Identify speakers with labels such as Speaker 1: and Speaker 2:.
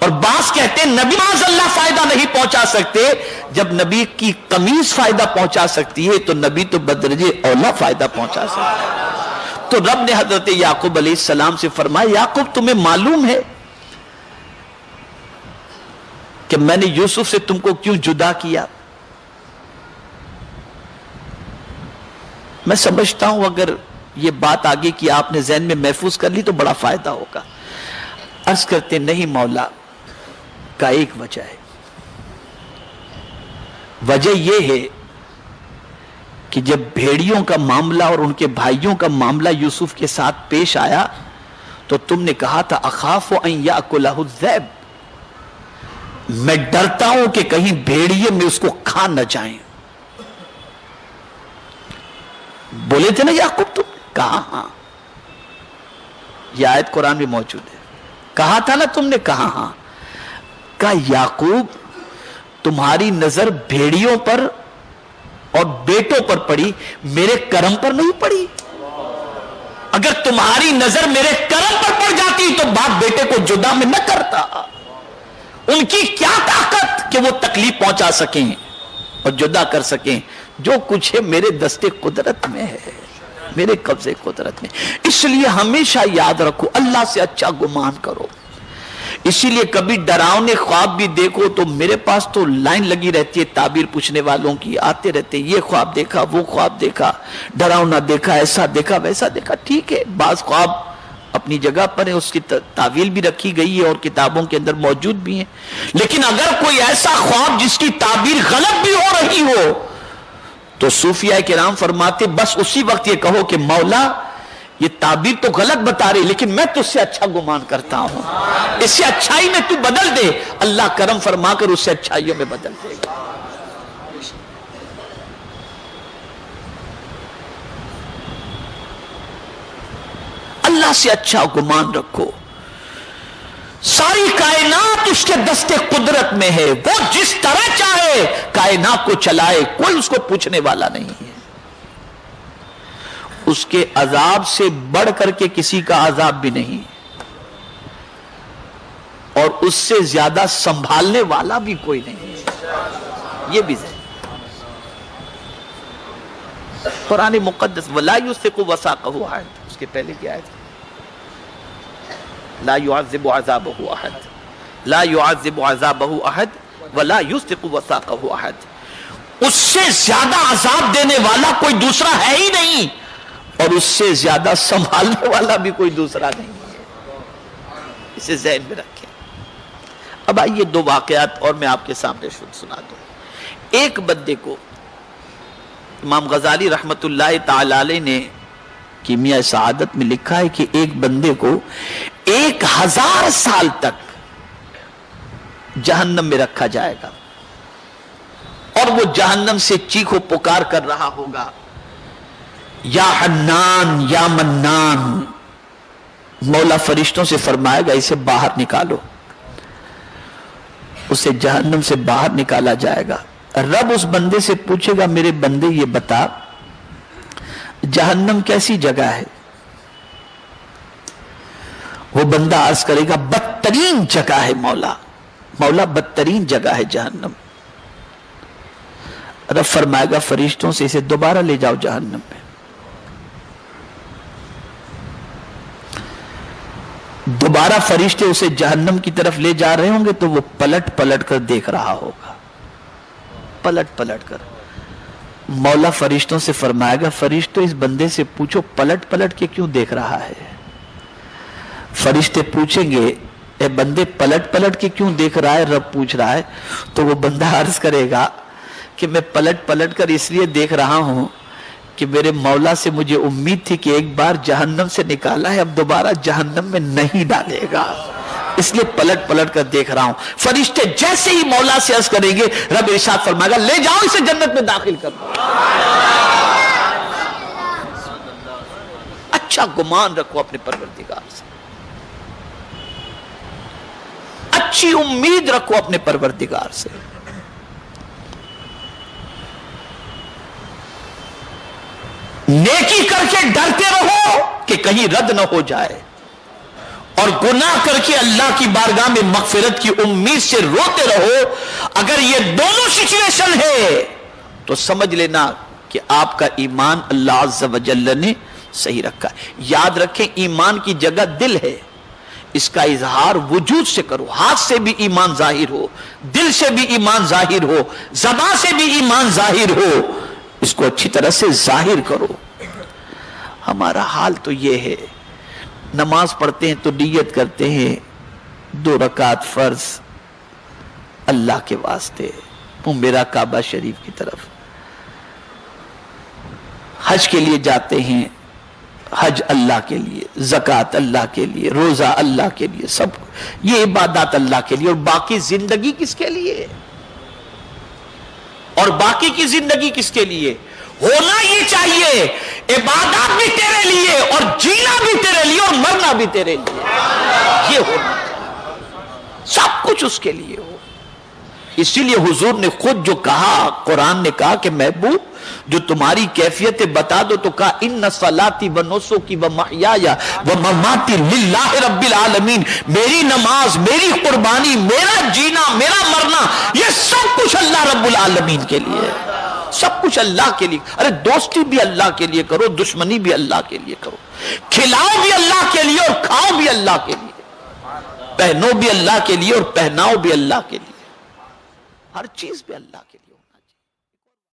Speaker 1: اور بعض کہتے ہیں نبی معاذ اللہ فائدہ نہیں پہنچا سکتے. جب نبی کی قمیص فائدہ پہنچا سکتی ہے تو نبی تو بدرجے اولا فائدہ پہنچا سکتا ہے. تو رب نے حضرت یعقوب علیہ السلام سے فرمایا یعقوب تمہیں معلوم ہے کہ میں نے یوسف سے تم کو کیوں جدا کیا؟ میں سمجھتا ہوں اگر یہ بات آگے کی آپ نے ذہن میں محفوظ کر لی تو بڑا فائدہ ہوگا. عرض کرتے نہیں مولا کا ایک وجہ ہے. وجہ یہ ہے کہ جب بھیڑیوں کا معاملہ اور ان کے بھائیوں کا معاملہ یوسف کے ساتھ پیش آیا تو تم نے کہا تھا اخاف ان یاکلہ الذئب، میں ڈرتا ہوں کہ کہیں بھیڑیے میں اس کو کھا نہ جائیں. بولے تھے نا یعقوب تم؟ کہا ہاں. یہ آیت قرآن میں موجود ہے. کہا تھا نا تم نے؟ کہا ہاں. کہا یعقوب تمہاری نظر بھیڑیوں پر اور بیٹوں پر پڑی، میرے کرم پر نہیں پڑی. اگر تمہاری نظر میرے کرم پر پڑ جاتی تو باپ بیٹے کو جدا میں نہ کرتا. ان کی کیا طاقت کہ وہ تکلیف پہنچا سکیں اور جدا کر سکیں. جو کچھ ہے میرے دستے قدرت میں ہے، میرے قبضے قدرت میں. اس لیے ہمیشہ یاد رکھو اللہ سے اچھا گمان کرو. اسی لیے کبھی ڈراؤنے خواب بھی دیکھو تو میرے پاس تو لائن لگی رہتی ہے تعبیر پوچھنے والوں کی، آتے رہتے یہ خواب دیکھا وہ خواب دیکھا، ڈراؤنا دیکھا، ایسا دیکھا ویسا دیکھا. ٹھیک ہے بعض خواب اپنی جگہ پر ہے، اس کی تعویل بھی رکھی گئی ہے اور کتابوں کے اندر موجود بھی ہیں. لیکن اگر کوئی ایسا خواب جس کی تعبیر غلط بھی ہو رہی ہو تو صوفیاء کرام فرماتے بس اسی وقت یہ کہو کہ مولا یہ تعبیر تو غلط بتا رہی لیکن میں تجھ سے اچھا گمان کرتا ہوں، اس سے اچھائی میں تو بدل دے. اللہ کرم فرما کر اس سے اچھائیوں میں بدل دے گا. اللہ سے اچھا گمان رکھو. ساری کائنات اس کے دستے قدرت میں ہے، وہ جس طرح چاہے کائنات کو چلائے، کوئی اس کو پوچھنے والا نہیں ہے. اس کے عذاب سے بڑھ کر کے کسی کا عذاب بھی نہیں اور اس سے زیادہ سنبھالنے والا بھی کوئی نہیں ہے. یہ بھی ہے قرآن مقدس وَلَا يُوثِقُ وَثَاقَهُ أَحَدٌ. اس کے پہلے کیا ہے؟ لا يعذب عذابه احد لا يعذب عذابه احد ولا يوثق وثاقه احد. اس سے زیادہ عذاب دینے والا کوئی دوسرا ہے ہی نہیں اور اس سے زیادہ سنبھالنے والا بھی کوئی دوسرا نہیں ہے. اسے ذہن میں رکھیں. اب آئیے دو واقعات اور میں آپ کے سامنے سنا دوں. ایک بندے کو امام غزالی رحمت اللہ تعالی علیہ نے کیمیاء سعادت میں لکھا ہے کہ ایک بندے کو 1000 سال تک جہنم میں رکھا جائے گا اور وہ جہنم سے چیخو پکار کر رہا ہوگا یا حنان یا منان. مولا فرشتوں سے فرمائے گا اسے باہر نکالو. اسے جہنم سے باہر نکالا جائے گا. رب اس بندے سے پوچھے گا میرے بندے یہ بتا جہنم کیسی جگہ ہے؟ وہ بندہ عرض کرے گا بدترین جگہ ہے مولا. مولا بدترین جگہ ہے جہنم. رب فرمائے گا فرشتوں سے اسے دوبارہ لے جاؤ جہنم میں. دوبارہ فرشتے اسے جہنم کی طرف لے جا رہے ہوں گے تو وہ پلٹ پلٹ کر دیکھ رہا ہوگا، پلٹ پلٹ کر. مولا فرشتوں سے فرمائے گا فرشتوں اس بندے سے پوچھو پلٹ پلٹ کے کیوں دیکھ رہا ہے؟ فرشتے پوچھیں گے اے بندے پلٹ پلٹ کے کیوں دیکھ رہا ہے؟ رب پوچھ رہا ہے تو وہ بندہ عرض کرے گا کہ میں پلٹ پلٹ کر اس لیے دیکھ رہا ہوں کہ میرے مولا سے مجھے امید تھی کہ ایک بار جہنم سے نکالا ہے اب دوبارہ جہنم میں نہیں ڈالے گا، اس لیے پلٹ پلٹ کر دیکھ رہا ہوں. فرشتے جیسے ہی مولا سے عرض کریں گے رب ارشاد فرمائے گا لے جاؤ اسے جنت میں داخل کر دو. اچھا گمان رکھو اپنے پروردگار سے، اچھی امید رکھو اپنے پروردگار سے. نیکی کر کے ڈرتے رہو کہ کہیں رد نہ ہو جائے اور گناہ کر کے اللہ کی بارگاہ میں مغفرت کی امید سے روتے رہو. اگر یہ دونوں سچویشن ہے تو سمجھ لینا کہ آپ کا ایمان اللہ عز و جل نے صحیح رکھا ہے. یاد رکھیں ایمان کی جگہ دل ہے, اس کا اظہار وجود سے کرو. ہاتھ سے بھی ایمان ظاہر ہو, دل سے بھی ایمان ظاہر ہو, زبان سے بھی ایمان ظاہر ہو, اس کو اچھی طرح سے ظاہر کرو. ہمارا حال تو یہ ہے, نماز پڑھتے ہیں تو نیت کرتے ہیں 2 رکعت فرض اللہ کے واسطے, میرا کعبہ شریف کی طرف. حج کے لیے جاتے ہیں, حج اللہ کے لیے, زکوٰۃ اللہ کے لیے, روزہ اللہ کے لیے, سب یہ عبادات اللہ کے لیے. اور باقی زندگی کس کے لیے؟ اور باقی کی زندگی کس کے لیے؟ ہونا یہ چاہیے عبادات بھی تیرے لیے, اور جینا بھی تیرے لیے, اور مرنا بھی تیرے لیے. یہ ہونا سب کچھ اس کے لیے ہو. اسی لیے حضور نے خود جو کہا, قرآن نے کہا کہ محبوب جو تمہاری کیفیت بتا دو, تو کہا ان صلاتی و نسکی و محیای و مماتی للہ رب العالمین. میری نماز, میری قربانی, میرا جینا, میرا مرنا, یہ سب کچھ اللہ رب العالمین کے لیے ہے. سب کچھ اللہ کے لیے. ارے دوستی بھی اللہ کے لیے کرو, دشمنی بھی اللہ کے لیے کرو, کھلاؤ بھی اللہ کے لیے اور کھاؤ بھی اللہ کے لیے, پہنو بھی اللہ کے لیے اور پہناؤ بھی اللہ کے لیے, ہر چیز بھی اللہ کے لیے.